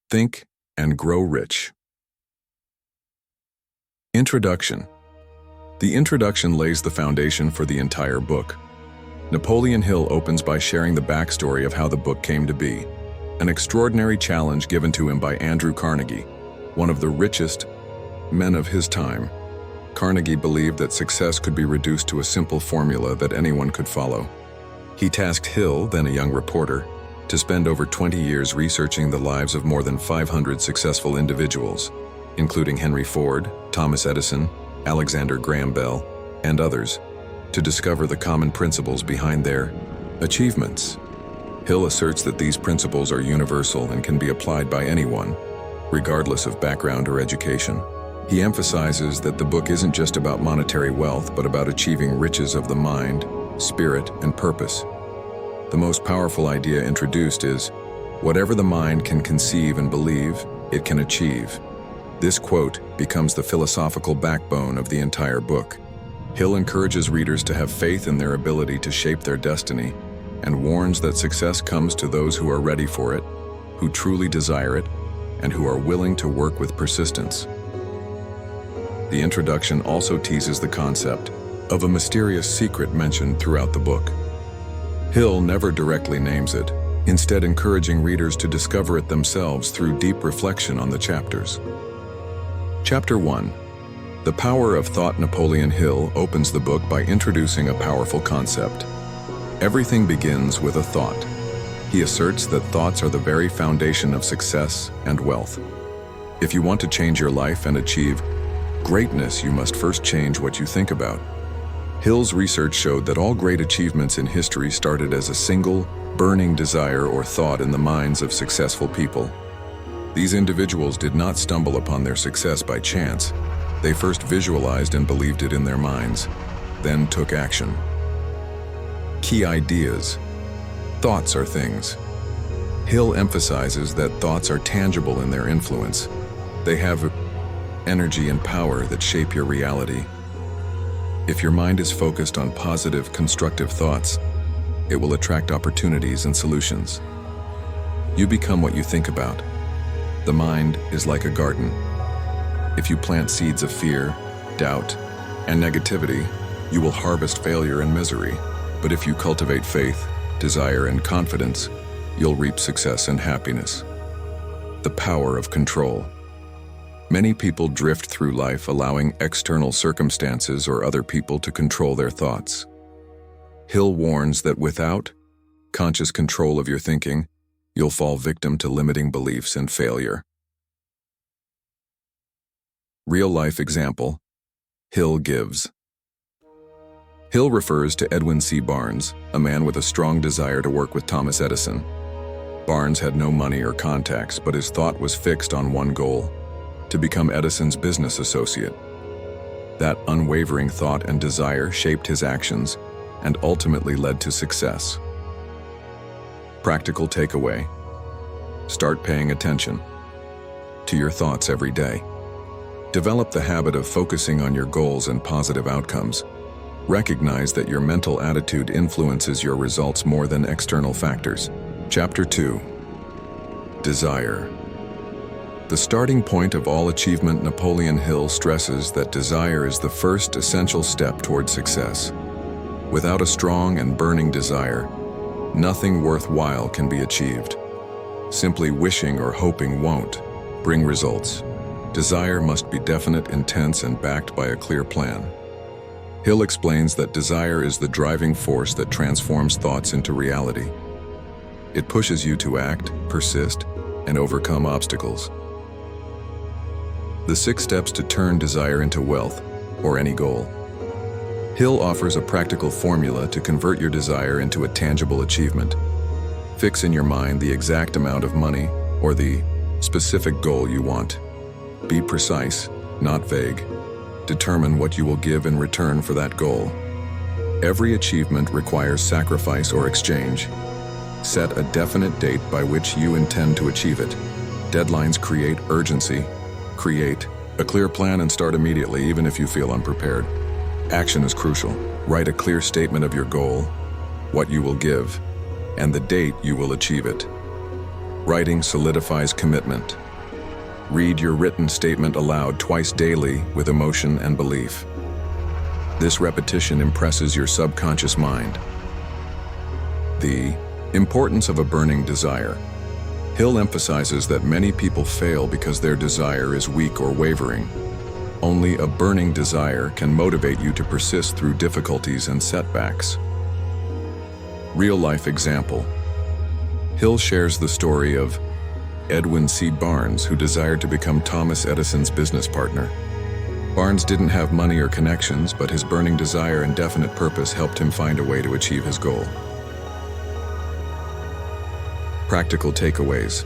Think and Grow Rich. Introduction. The introduction lays the foundation for the entire book. Napoleon Hill opens by sharing the backstory of how the book came to be, an extraordinary challenge given to him by Andrew Carnegie, one of the richest men of his time. Carnegie believed that success could be reduced to a simple formula that anyone could follow. He tasked Hill, then a young reporter, to spend over 20 years researching the lives of more than 500 successful individuals, including Henry Ford, Thomas Edison, Alexander Graham Bell, and others, to discover the common principles behind their achievements. Hill asserts that these principles are universal and can be applied by anyone, regardless of background or education. He emphasizes that the book isn't just about monetary wealth, but about achieving riches of the mind, spirit, and purpose. The most powerful idea introduced is, whatever the mind can conceive and believe, it can achieve. This quote becomes the philosophical backbone of the entire book. Hill encourages readers to have faith in their ability to shape their destiny, and warns that success comes to those who are ready for it, who truly desire it, and who are willing to work with persistence. The introduction also teases the concept of a mysterious secret mentioned throughout the book. Hill never directly names it, instead encouraging readers to discover it themselves through deep reflection on the chapters. Chapter 1. The Power of Thought. Napoleon Hill opens the book by introducing a powerful concept. Everything begins with a thought. He asserts that thoughts are the very foundation of success and wealth. If you want to change your life and achieve greatness, you must first change what you think about. Hill's research showed that all great achievements in history started as a single, burning desire or thought in the minds of successful people. These individuals did not stumble upon their success by chance. They first visualized and believed it in their minds, then took action. Key ideas. Thoughts are things. Hill emphasizes that thoughts are tangible in their influence. They have energy and power that shape your reality. If your mind is focused on positive, constructive thoughts, it will attract opportunities and solutions. You become what you think about. The mind is like a garden. If you plant seeds of fear, doubt, and negativity, you will harvest failure and misery. But if you cultivate faith, desire, and confidence, you'll reap success and happiness. The power of control. Many people drift through life allowing external circumstances or other people to control their thoughts. Hill warns that without conscious control of your thinking, you'll fall victim to limiting beliefs and failure. Real-life example. Hill gives. Hill refers to Edwin C. Barnes, a man with a strong desire to work with Thomas Edison. Barnes had no money or contacts, but his thought was fixed on one goal: to become Edison's business associate. That unwavering thought and desire shaped his actions and ultimately led to success. Practical takeaway. Start paying attention to your thoughts every day. Develop the habit of focusing on your goals and positive outcomes. Recognize that your mental attitude influences your results more than external factors. Chapter 2. Desire. The starting point of all achievement. Napoleon Hill stresses that desire is the first essential step toward success. Without a strong and burning desire, nothing worthwhile can be achieved. Simply wishing or hoping won't bring results. Desire must be definite, intense, and backed by a clear plan. Hill explains that desire is the driving force that transforms thoughts into reality. It pushes you to act, persist, and overcome obstacles. The 6 steps to turn desire into wealth, or any goal. Hill offers a practical formula to convert your desire into a tangible achievement. Fix in your mind the exact amount of money or the specific goal you want. Be precise, not vague. Determine what you will give in return for that goal. Every achievement requires sacrifice or exchange. Set a definite date by which you intend to achieve it. Deadlines create urgency. Create a clear plan and start immediately, even if you feel unprepared. Action is crucial. Write a clear statement of your goal, what you will give, and the date you will achieve it. Writing solidifies commitment. Read your written statement aloud twice daily with emotion and belief. This repetition impresses your subconscious mind. The importance of a burning desire. Hill emphasizes that many people fail because their desire is weak or wavering. Only a burning desire can motivate you to persist through difficulties and setbacks. Real-life example. Hill shares the story of Edwin C. Barnes, who desired to become Thomas Edison's business partner. Barnes didn't have money or connections, but his burning desire and definite purpose helped him find a way to achieve his goal. Practical takeaways.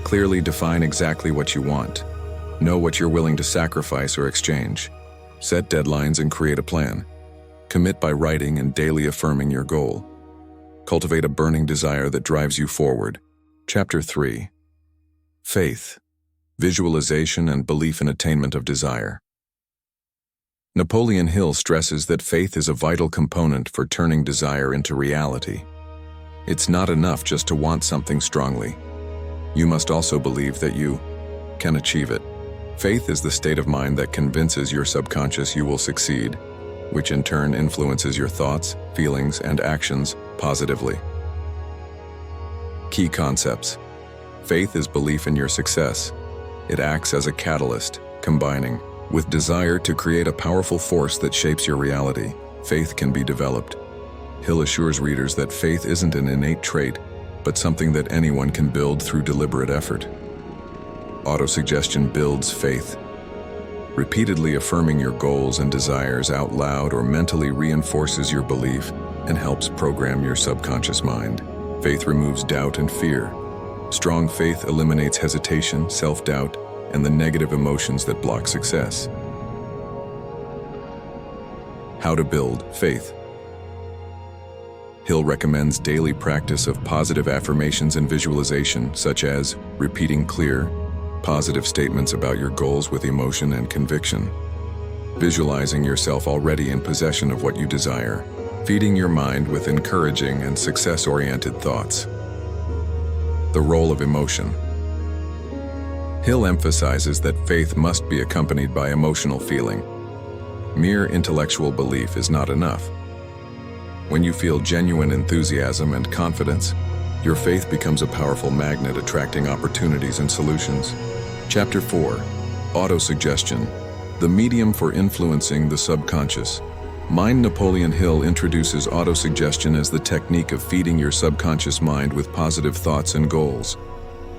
Clearly define exactly what you want. Know what you're willing to sacrifice or exchange. Set deadlines and create a plan. Commit by writing and daily affirming your goal. Cultivate a burning desire that drives you forward. Chapter 3. Faith, visualization, and belief in attainment of desire. Napoleon Hill stresses that faith is a vital component for turning desire into reality. It's not enough just to want something strongly. You must also believe that you can achieve it. Faith is the state of mind that convinces your subconscious you will succeed, which in turn influences your thoughts, feelings, and actions positively. Key concepts. Faith is belief in your success. It acts as a catalyst, combining with desire to create a powerful force that shapes your reality. Faith can be developed. Hill assures readers that faith isn't an innate trait, but something that anyone can build through deliberate effort. Autosuggestion builds faith. Repeatedly affirming your goals and desires out loud or mentally reinforces your belief and helps program your subconscious mind. Faith removes doubt and fear. Strong faith eliminates hesitation, self-doubt, and the negative emotions that block success. How to build faith. Hill recommends daily practice of positive affirmations and visualization, such as repeating clear, positive statements about your goals with emotion and conviction. Visualizing yourself already in possession of what you desire. Feeding your mind with encouraging and success-oriented thoughts. The role of emotion. Hill emphasizes that faith must be accompanied by emotional feeling. Mere intellectual belief is not enough. When you feel genuine enthusiasm and confidence, your faith becomes a powerful magnet attracting opportunities and solutions. Chapter 4. Autosuggestion, the medium for influencing the subconscious. Napoleon Hill introduces autosuggestion as the technique of feeding your subconscious mind with positive thoughts and goals.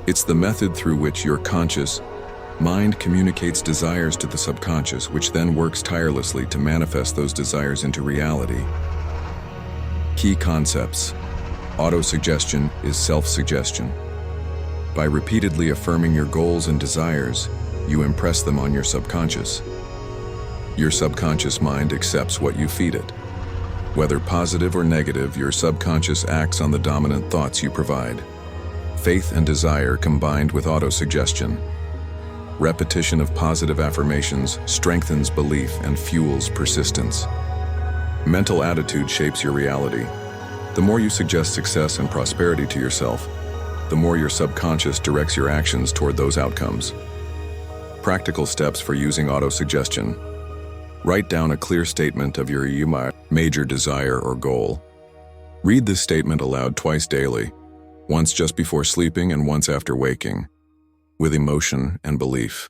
It's the method through which your conscious mind communicates desires to the subconscious, which then works tirelessly to manifest those desires into reality. Key concepts. Autosuggestion is self-suggestion. By repeatedly affirming your goals and desires, you impress them on your subconscious. Your subconscious mind accepts what you feed it. Whether positive or negative, your subconscious acts on the dominant thoughts you provide. Faith and desire combined with autosuggestion. Repetition of positive affirmations strengthens belief and fuels persistence. Mental attitude shapes your reality. The more you suggest success and prosperity to yourself, the more your subconscious directs your actions toward those outcomes. Practical steps for using autosuggestion. Write down a clear statement of your major desire or goal. Read this statement aloud twice daily, once just before sleeping and once after waking, with emotion and belief.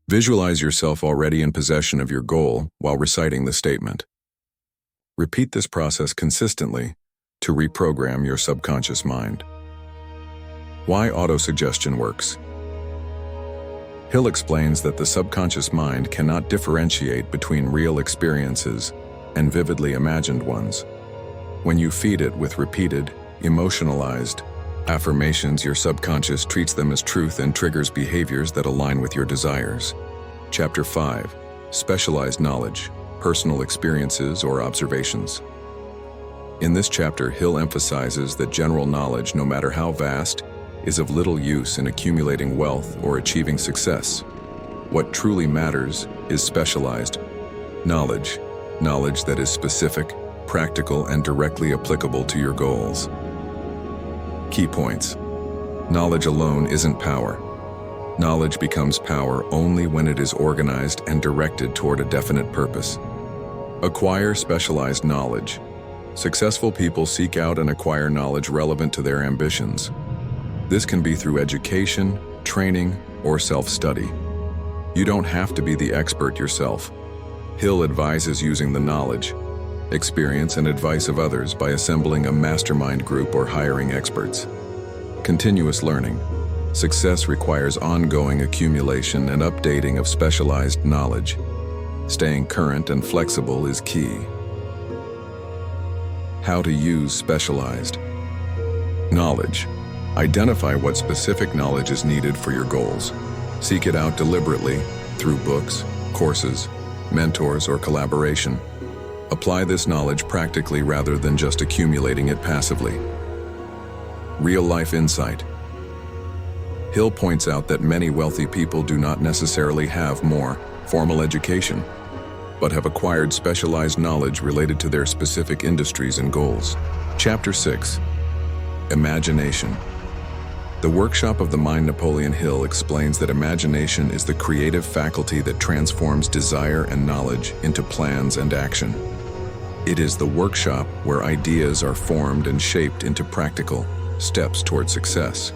Visualize yourself already in possession of your goal while reciting the statement. Repeat this process consistently to reprogram your subconscious mind. Why autosuggestion works. Hill explains that the subconscious mind cannot differentiate between real experiences and vividly imagined ones. When you feed it with repeated, emotionalized affirmations, your subconscious treats them as truth and triggers behaviors that align with your desires. Chapter 5. Specialized knowledge, personal experiences or observations. In this chapter, Hill emphasizes that general knowledge, no matter how vast, is of little use in accumulating wealth or achieving success. What truly matters is specialized knowledge, knowledge that is specific, practical, and directly applicable to your goals. Key points. Knowledge alone isn't power. Knowledge becomes power only when it is organized and directed toward a definite purpose. Acquire specialized knowledge. Successful people seek out and acquire knowledge relevant to their ambitions. This can be through education, training, or self-study. You don't have to be the expert yourself. Hill advises using the knowledge, experience, and advice of others by assembling a mastermind group or hiring experts. Continuous learning. Success requires ongoing accumulation and updating of specialized knowledge. Staying current and flexible is key. How to use specialized knowledge. Identify what specific knowledge is needed for your goals. Seek it out deliberately through books, courses, mentors, or collaboration. Apply this knowledge practically rather than just accumulating it passively. Real-life insight. Hill points out that many wealthy people do not necessarily have more formal education, but have acquired specialized knowledge related to their specific industries and goals. Chapter 6. Imagination. The workshop of the mind Napoleon Hill explains that imagination is the creative faculty that transforms desire and knowledge into plans and action. It is the workshop where ideas are formed and shaped into practical steps toward success.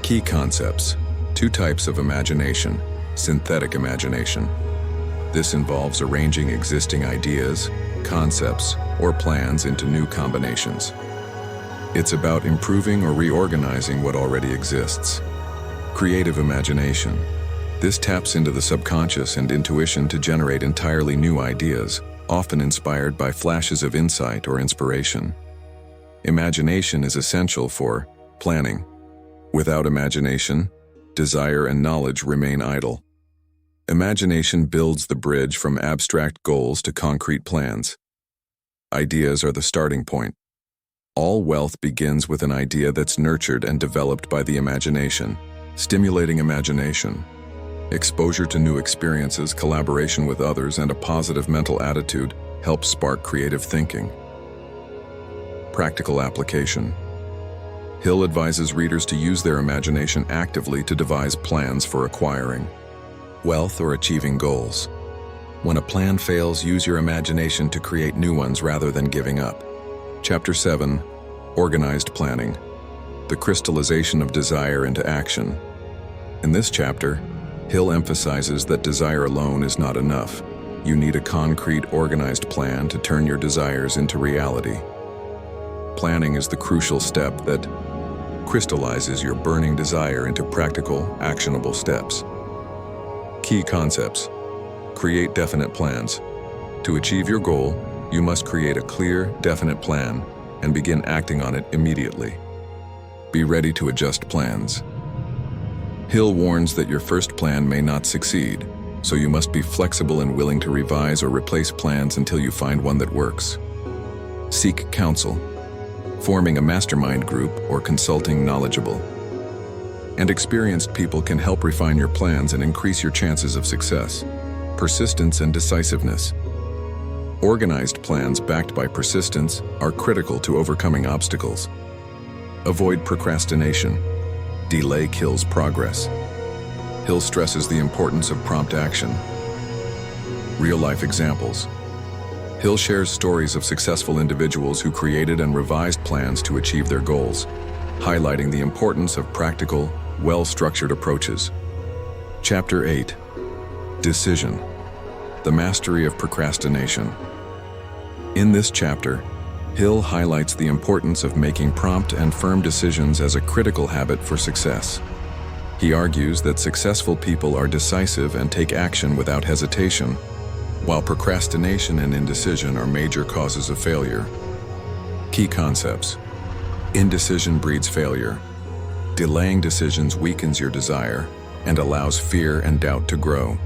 Key concepts. 2 types of imagination. Synthetic imagination. This involves arranging existing ideas, concepts, or plans into new combinations. It's about improving or reorganizing what already exists. Creative imagination. This taps into the subconscious and intuition to generate entirely new ideas, often inspired by flashes of insight or inspiration. Imagination is essential for planning. Without imagination, desire and knowledge remain idle. Imagination builds the bridge from abstract goals to concrete plans. Ideas are the starting point. All wealth begins with an idea that's nurtured and developed by the imagination. Stimulating imagination. Exposure to new experiences, collaboration with others, and a positive mental attitude help spark creative thinking. Practical application. Hill advises readers to use their imagination actively to devise plans for acquiring wealth or achieving goals. When a plan fails, use your imagination to create new ones rather than giving up. Chapter 7. Organized planning. The crystallization of desire into action. In this chapter, Hill emphasizes that desire alone is not enough. You need a concrete, organized plan to turn your desires into reality. Planning is the crucial step that crystallizes your burning desire into practical, actionable steps. Key concepts. Create definite plans. To achieve your goal, you must create a clear, definite plan and begin acting on it immediately. Be ready to adjust plans. Hill warns that your first plan may not succeed, so you must be flexible and willing to revise or replace plans until you find one that works. Seek counsel. Forming a mastermind group or consulting knowledgeable and experienced people can help refine your plans and increase your chances of success. Persistence and decisiveness. Organized plans backed by persistence are critical to overcoming obstacles. Avoid procrastination. Delay kills progress. Hill stresses the importance of prompt action. Real-life examples. Hill shares stories of successful individuals who created and revised plans to achieve their goals, highlighting the importance of practical, well-structured approaches. Chapter 8. Decision. The mastery of procrastination. In this chapter, Hill highlights the importance of making prompt and firm decisions as a critical habit for success. He argues that successful people are decisive and take action without hesitation, while procrastination and indecision are major causes of failure. Key concepts. Indecision breeds failure. Delaying decisions weakens your desire and allows fear and doubt to grow.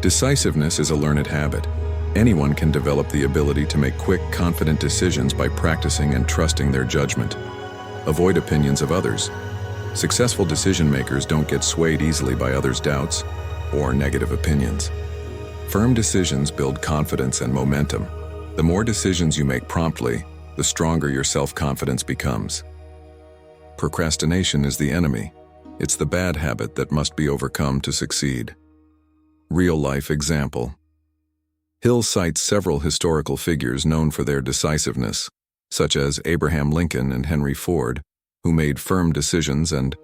Decisiveness is a learned habit. Anyone can develop the ability to make quick, confident decisions by practicing and trusting their judgment. Avoid opinions of others. Successful decision makers don't get swayed easily by others' doubts or negative opinions. Firm decisions build confidence and momentum. The more decisions you make promptly, the stronger your self-confidence becomes. Procrastination is the enemy. It's the bad habit that must be overcome to succeed. Real-life example. Hill cites several historical figures known for their decisiveness, such as Abraham Lincoln and Henry Ford, who made firm decisions and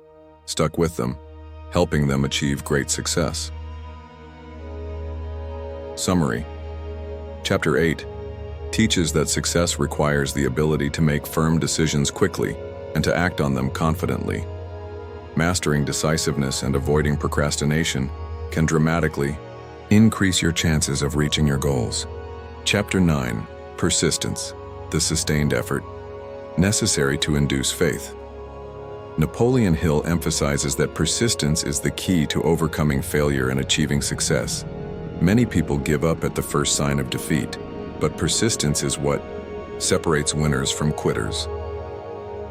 stuck with them, helping them achieve great success. Summary. Chapter 8 teaches that success requires the ability to make firm decisions quickly and to act on them confidently. Mastering decisiveness and avoiding procrastination can dramatically increase your chances of reaching your goals. Chapter 9. Persistence, the sustained effort necessary to induce faith. Napoleon Hill emphasizes that persistence is the key to overcoming failure and achieving success. Many people give up at the first sign of defeat, but persistence is what separates winners from quitters.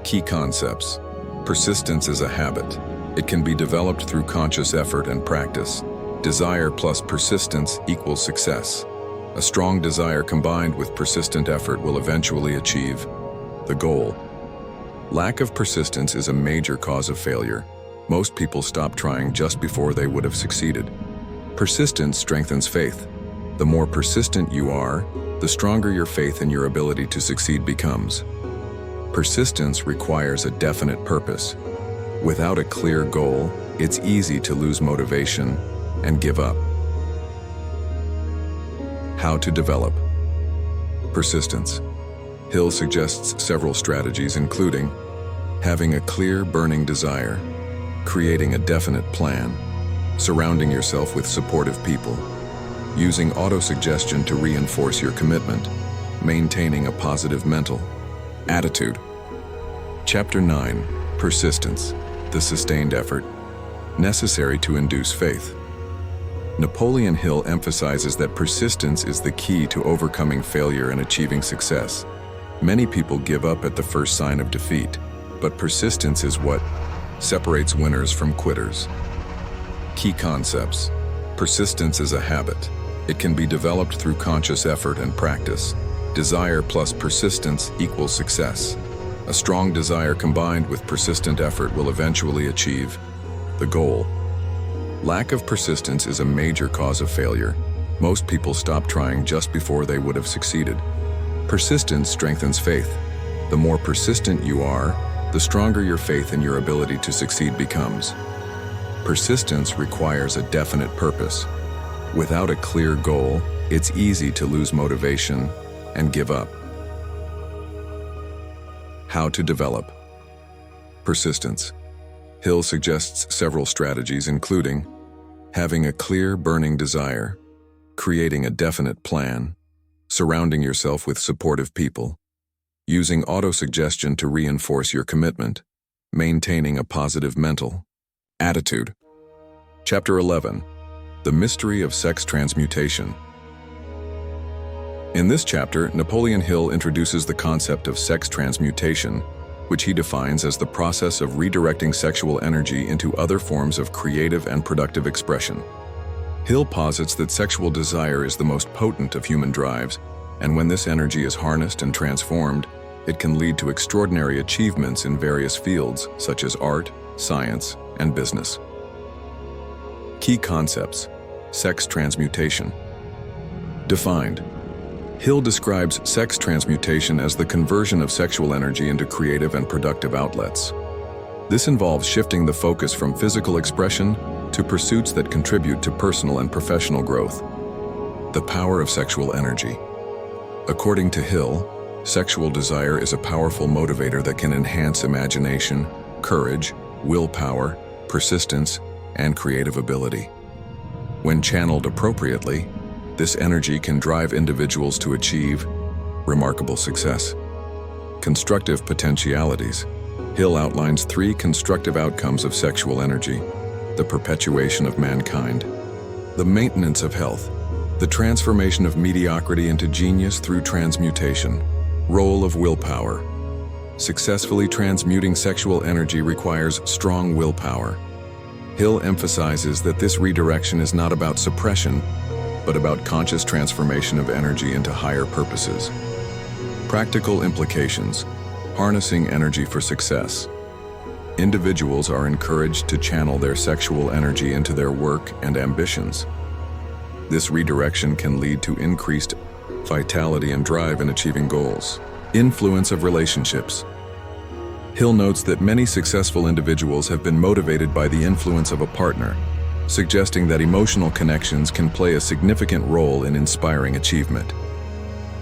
Key concepts. Persistence is a habit. It can be developed through conscious effort and practice. Desire plus persistence equals success. A strong desire combined with persistent effort will eventually achieve the goal. Lack of persistence is a major cause of failure. Most people stop trying just before they would have succeeded. Persistence strengthens faith. The more persistent you are, the stronger your faith in your ability to succeed becomes. Persistence requires a definite purpose. Without a clear goal, it's easy to lose motivation and give up. How to develop persistence. Hill suggests several strategies, including having a clear, burning desire, creating a definite plan, surrounding yourself with supportive people, using autosuggestion to reinforce your commitment, maintaining a positive mental attitude. Chapter 9. Persistence, the sustained effort necessary to induce faith. Napoleon Hill emphasizes that persistence is the key to overcoming failure and achieving success. Many people give up at the first sign of defeat, but persistence is what separates winners from quitters. Key concepts. Persistence is a habit. It can be developed through conscious effort and practice. Desire plus persistence equals success. A strong desire combined with persistent effort will eventually achieve the goal. Lack of persistence is a major cause of failure. Most people stop trying just before they would have succeeded. Persistence strengthens faith. The more persistent you are, the stronger your faith in your ability to succeed becomes. Persistence requires a definite purpose. Without a clear goal, it's easy to lose motivation and give up. How to develop persistence. Hill suggests several strategies, including having a clear, burning desire, creating a definite plan, surrounding yourself with supportive people, using autosuggestion to reinforce your commitment, maintaining a positive mental attitude. Chapter 11. The mystery of sex transmutation. In this chapter, Napoleon Hill introduces the concept of sex transmutation, which he defines as the process of redirecting sexual energy into other forms of creative and productive expression. Hill posits that sexual desire is the most potent of human drives, and when this energy is harnessed and transformed, it can lead to extraordinary achievements in various fields such as art, science, and business. Key concepts. Sex transmutation. Defined. Hill describes sex transmutation as the conversion of sexual energy into creative and productive outlets. This involves shifting the focus from physical expression to pursuits that contribute to personal and professional growth. The power of sexual energy. According to Hill, sexual desire is a powerful motivator that can enhance imagination, courage, willpower, persistence, and creative ability. When channeled appropriately, this energy can drive individuals to achieve remarkable success. Constructive potentialities. Hill outlines 3 constructive outcomes of sexual energy: the perpetuation of mankind, the maintenance of health, the transformation of mediocrity into genius through transmutation. Role of willpower. Successfully transmuting sexual energy requires strong willpower. Hill emphasizes that this redirection is not about suppression, but about conscious transformation of energy into higher purposes. Practical implications. Harnessing energy for success. individuals are encouraged to channel their sexual energy into their work and ambitions. This redirection can lead to increased vitality and drive in achieving goals. Influence of relationships. Hill notes that many successful individuals have been motivated by the influence of a partner, suggesting that emotional connections can play a significant role in inspiring achievement.